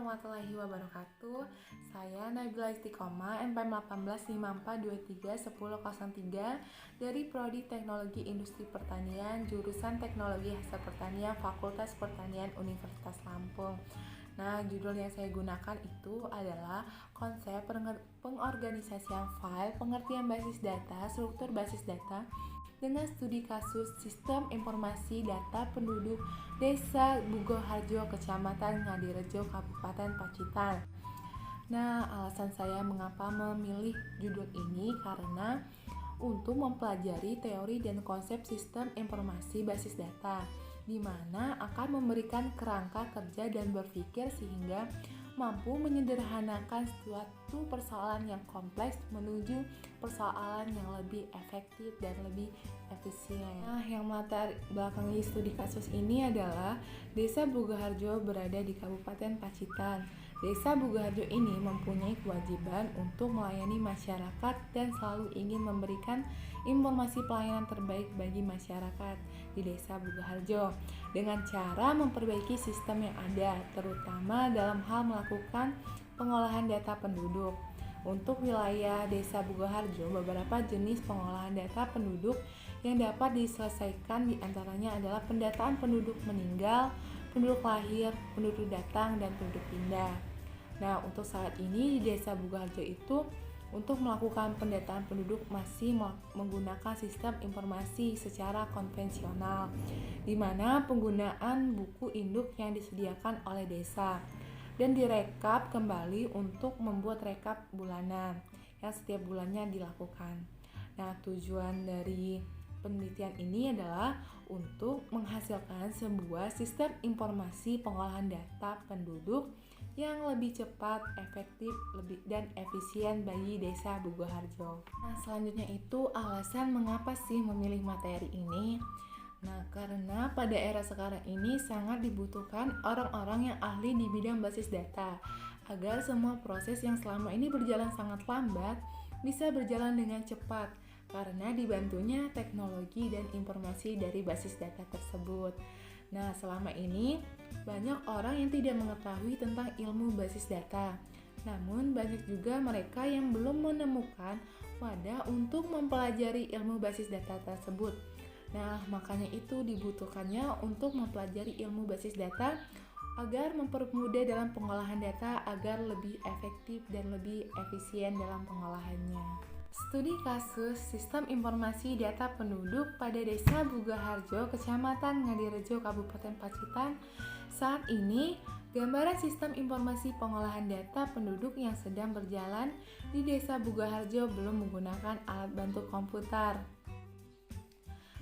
warahmatullahi wabarakatuh. Saya Nabila Istiqomah, NPM 1854231003 dari Prodi Teknologi Industri Pertanian, jurusan Teknologi Hasil Pertanian, Fakultas Pertanian Universitas Lampung. Nah, judul yang saya gunakan itu adalah konsep pengorganisasian file, pengertian basis data, struktur basis data, dengan studi kasus Sistem Informasi Data Penduduk Desa Bugoharjo, Kecamatan Ngadirejo, Kabupaten Pacitan. Nah, alasan saya mengapa memilih judul ini karena untuk mempelajari teori dan konsep sistem informasi basis data, di mana akan memberikan kerangka kerja dan berpikir sehingga mampu menyederhanakan suatu persoalan yang kompleks menuju persoalan yang lebih efektif dan lebih efisien. Nah, yang latar belakangi studi kasus ini adalah Desa Bugoharjo berada di Kabupaten Pacitan. Desa Bugoharjo ini mempunyai kewajiban untuk melayani masyarakat dan selalu ingin memberikan informasi pelayanan terbaik bagi masyarakat di Desa Bugoharjo dengan cara memperbaiki sistem yang ada, terutama dalam hal melakukan pengolahan data penduduk. Untuk wilayah Desa Bugoharjo, beberapa jenis pengolahan data penduduk yang dapat diselesaikan diantaranya adalah pendataan penduduk meninggal, penduduk lahir, penduduk datang, dan penduduk pindah. Nah, untuk saat ini di Desa Bugoharjo itu untuk melakukan pendataan penduduk masih menggunakan sistem informasi secara konvensional, di mana penggunaan buku induk yang disediakan oleh desa dan direkap kembali untuk membuat rekap bulanan yang setiap bulannya dilakukan. Nah, tujuan dari penelitian ini adalah untuk menghasilkan sebuah sistem informasi pengolahan data penduduk yang lebih cepat, efektif, dan efisien bagi Desa Bugoharjo. Nah, selanjutnya itu alasan mengapa sih memilih materi ini. Nah, karena pada era sekarang ini sangat dibutuhkan orang-orang yang ahli di bidang basis data agar semua proses yang selama ini berjalan sangat lambat bisa berjalan dengan cepat karena dibantunya teknologi dan informasi dari basis data tersebut. Nah, selama ini banyak orang yang tidak mengetahui tentang ilmu basis data. Namun, banyak juga mereka yang belum menemukan wadah untuk mempelajari ilmu basis data tersebut. Nah, makanya itu dibutuhkannya untuk mempelajari ilmu basis data agar mempermudah dalam pengolahan data agar lebih efektif dan lebih efisien dalam pengolahannya. Studi kasus Sistem Informasi Data Penduduk pada Desa Bugoharjo, Kecamatan Ngadirejo, Kabupaten Pacitan. Saat ini, gambaran sistem informasi pengolahan data penduduk yang sedang berjalan di Desa Bugoharjo belum menggunakan alat bantu komputer,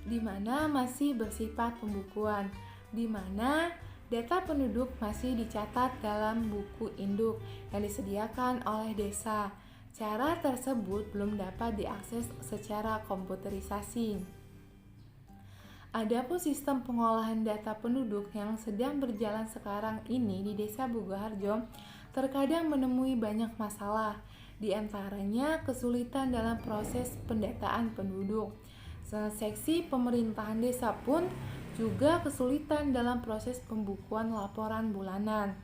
di mana masih bersifat pembukuan, di mana data penduduk masih dicatat dalam buku induk yang disediakan oleh desa. Cara tersebut belum dapat diakses secara komputerisasi. Adapun sistem pengolahan data penduduk yang sedang berjalan sekarang ini di Desa Bugoharjo terkadang menemui banyak masalah, di antaranya kesulitan dalam proses pendataan penduduk. Seksi pemerintahan desa pun juga kesulitan dalam proses pembukuan laporan bulanan.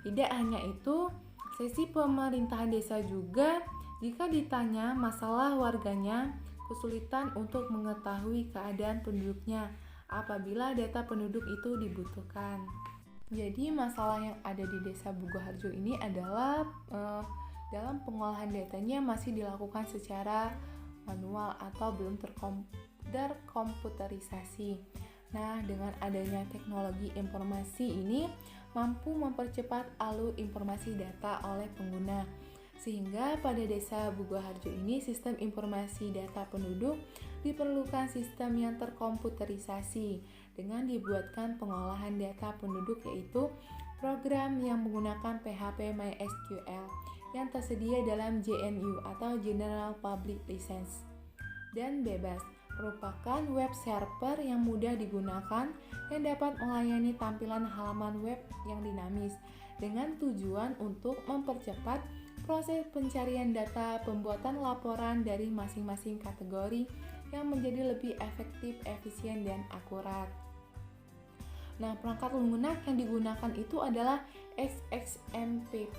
Tidak hanya itu, sesi pemerintahan desa juga jika ditanya masalah warganya kesulitan untuk mengetahui keadaan penduduknya apabila data penduduk itu dibutuhkan. Jadi masalah yang ada di Desa Bugoharjo ini adalah dalam pengolahan datanya masih dilakukan secara manual atau belum terkomputerisasi. Nah, dengan adanya teknologi informasi ini mampu mempercepat alur informasi data oleh pengguna. Sehingga pada Desa Bugoharjo ini sistem informasi data penduduk diperlukan sistem yang terkomputerisasi dengan dibuatkan pengolahan data penduduk yaitu program yang menggunakan PHP MySQL yang tersedia dalam JNU atau General Public License dan bebas. Merupakan web server yang mudah digunakan yang dapat melayani tampilan halaman web yang dinamis dengan tujuan untuk mempercepat proses pencarian data, pembuatan laporan dari masing-masing kategori yang menjadi lebih efektif, efisien, dan akurat. Nah, perangkat lunak yang digunakan itu adalah XXMPP,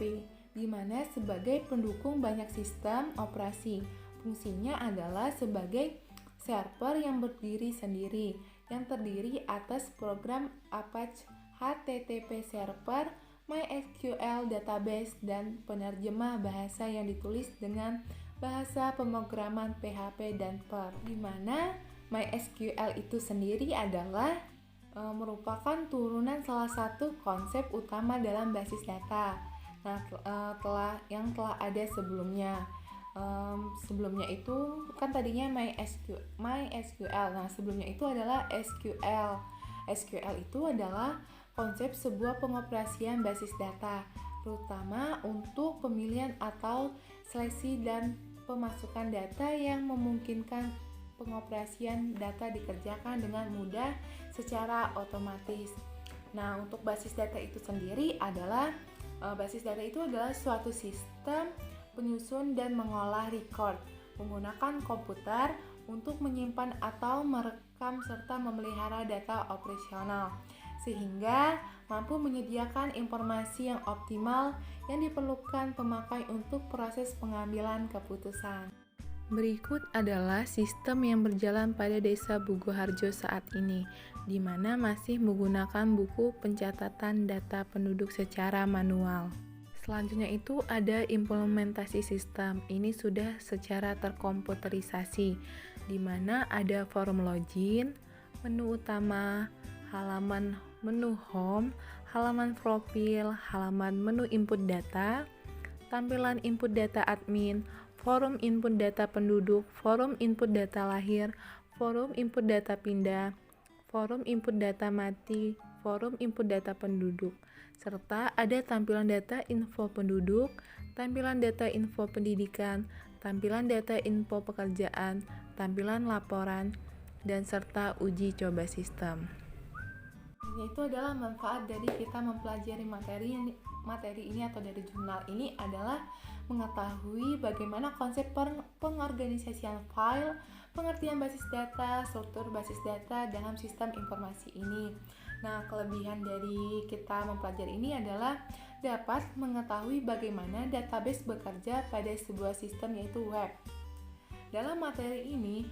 di mana sebagai pendukung banyak sistem operasi. Fungsinya adalah sebagai server yang berdiri sendiri, yang terdiri atas program Apache HTTP Server, MySQL Database, dan penerjemah bahasa yang ditulis dengan bahasa pemrograman PHP dan Perl, di mana MySQL itu sendiri adalah merupakan turunan salah satu konsep utama dalam basis data. Nah, telah ada sebelumnya. Sebelumnya itu kan tadinya MySQL. Nah, sebelumnya itu adalah SQL. SQL itu adalah konsep sebuah pengoperasian basis data, terutama untuk pemilihan atau seleksi dan pemasukan data yang memungkinkan pengoperasian data dikerjakan dengan mudah secara otomatis. Nah, untuk basis data itu sendiri adalah suatu sistem penyusun dan mengolah record menggunakan komputer untuk menyimpan atau merekam serta memelihara data operasional, sehingga mampu menyediakan informasi yang optimal yang diperlukan pemakai untuk proses pengambilan keputusan. Berikut adalah sistem yang berjalan pada Desa Bugoharjo saat ini, di mana masih menggunakan buku pencatatan data penduduk secara manual. Selanjutnya itu ada implementasi sistem. Ini sudah secara terkomputerisasi, di mana ada form login, menu utama, halaman menu home, halaman profil, halaman menu input data, tampilan input data admin, forum input data penduduk, forum input data lahir, forum input data pindah, forum input data mati, forum input data penduduk, serta ada tampilan data info penduduk, tampilan data info pendidikan, tampilan data info pekerjaan, tampilan laporan, dan serta uji coba sistem. Itu adalah manfaat dari kita mempelajari materi ini atau dari jurnal ini adalah mengetahui bagaimana konsep pengorganisasian file, pengertian basis data, struktur basis data dalam sistem informasi ini. Nah, kelebihan dari kita mempelajari ini adalah dapat mengetahui bagaimana database bekerja pada sebuah sistem yaitu web. Dalam materi ini,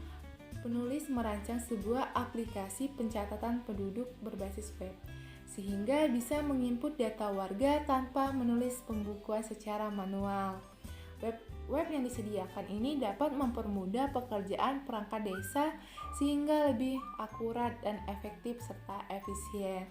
penulis merancang sebuah aplikasi pencatatan penduduk berbasis web, sehingga bisa menginput data warga tanpa menulis pembukuan secara manual. Web yang disediakan ini dapat mempermudah pekerjaan perangkat desa sehingga lebih akurat dan efektif serta efisien.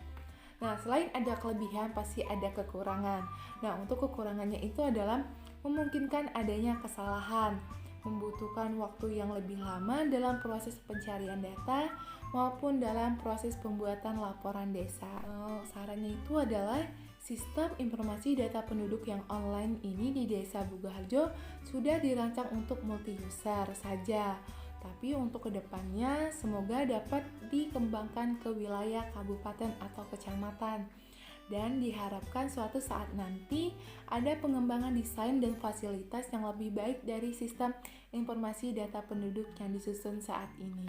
Nah, selain ada kelebihan, pasti ada kekurangan. Nah, untuk kekurangannya itu adalah memungkinkan adanya kesalahan, membutuhkan waktu yang lebih lama dalam proses pencarian data maupun dalam proses pembuatan laporan desa. Sarannya itu adalah sistem informasi data penduduk yang online ini di Desa Bugoharjo sudah dirancang untuk multi-user saja. Tapi untuk kedepannya semoga dapat dikembangkan ke wilayah kabupaten atau kecamatan. Dan diharapkan suatu saat nanti ada pengembangan desain dan fasilitas yang lebih baik dari sistem informasi data penduduk yang disusun saat ini.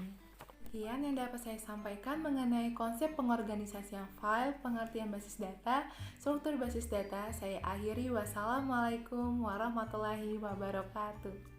Sekian yang dapat saya sampaikan mengenai konsep pengorganisasian file, pengertian basis data, struktur basis data. Saya akhiri, wassalamualaikum warahmatullahi wabarakatuh.